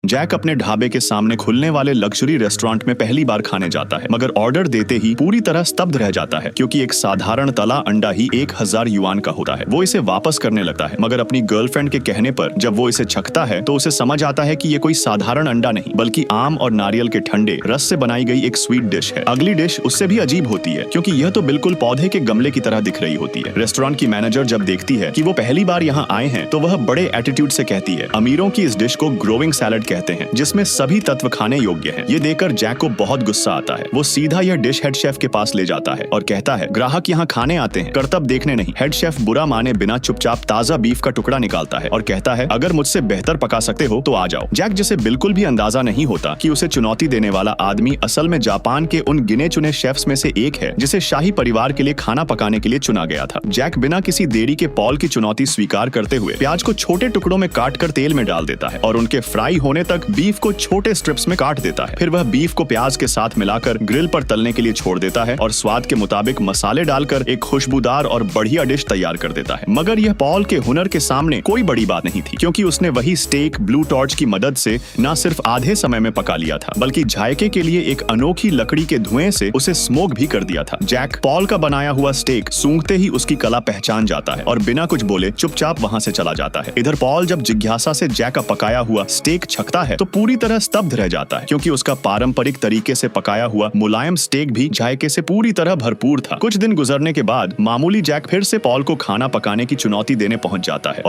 Jack अपने ढाबे के सामने खुलने वाले लग्जरी रेस्टोरेंट में पहली बार खाने जाता है, मगर ऑर्डर देते ही पूरी तरह स्तब्ध रह जाता है क्योंकि एक साधारण तला अंडा ही 1000 युआन का होता है। वो इसे वापस करने लगता है, मगर अपनी गर्लफ्रेंड के कहने पर जब वो इसे छकता है तो उसे समझ आता है कि ये कोई साधारण अंडा नहीं बल्कि आम और नारियल के ठंडे रस से बनाई गई एक स्वीट डिश है। अगली डिश उससे भी अजीब होती है क्योंकि यह तो बिल्कुल पौधे के गमले की तरह दिख रही होती है। रेस्टोरेंट की मैनेजर जब देखती है कि वो पहली बार यहाँ आए हैं तो वह बड़े एटीट्यूड से कहती है, अमीरों की इस डिश को ग्रोइंग सैलड कहते हैं जिसमें सभी तत्व खाने योग्य हैं। ये देखकर जैक को बहुत गुस्सा आता है। वो सीधा यह डिश हेड शेफ के पास ले जाता है और कहता है, ग्राहक यहाँ खाने आते हैं, करतब देखने नहीं। हेड शेफ बुरा माने बिना चुपचाप ताजा बीफ का टुकड़ा निकालता है और कहता है, अगर मुझसे बेहतर पका सकते हो तो आ जाओ। जैक जिसे बिल्कुल भी अंदाजा नहीं होता कि उसे चुनौती देने वाला आदमी असल में जापान के उन गिने चुने शेफ्स में से एक है जिसे शाही परिवार के लिए खाना पकाने के लिए चुना गया था। जैक बिना किसी देरी के पॉल की चुनौती स्वीकार करते हुए प्याज को छोटे टुकड़ों में काटकर तेल में डाल देता है और उनके फ्राई होने तक बीफ को छोटे स्ट्रिप्स में काट देता है। फिर वह बीफ को प्याज के साथ मिलाकर ग्रिल पर तलने के लिए छोड़ देता है और स्वाद के मुताबिक मसाले डालकर एक खुशबूदार और बढ़िया डिश तैयार कर देता है। मगर यह पॉल के हुनर के सामने कोई बड़ी बात नहीं थी क्योंकि उसने वही स्टेक ब्लू टॉर्च की मदद से न सिर्फ आधे समय में पका लिया था बल्कि जायके के लिए एक अनोखी लकड़ी के धुएं से उसे स्मोक भी कर दिया था। जैक पॉल का बनाया हुआ स्टेक सूंघते ही उसकी कला पहचान जाता है और बिना कुछ बोले चुपचाप वहां से चला जाता है। इधर पॉल जब जिज्ञासा से जैक का पकाया हुआ स्टेक छकता है तो पूरी तरह स्तब्ध रह जाता है क्योंकि उसका पारंपरिक तरीके से पकाया हुआ मुलायम स्टेक भी जायके से पूरी तरह भरपूर था। कुछ दिन गुजरने के बाद मामूली जैक फिर से पॉल को खाना पकाने की चुनौती देने पहुंच जाता है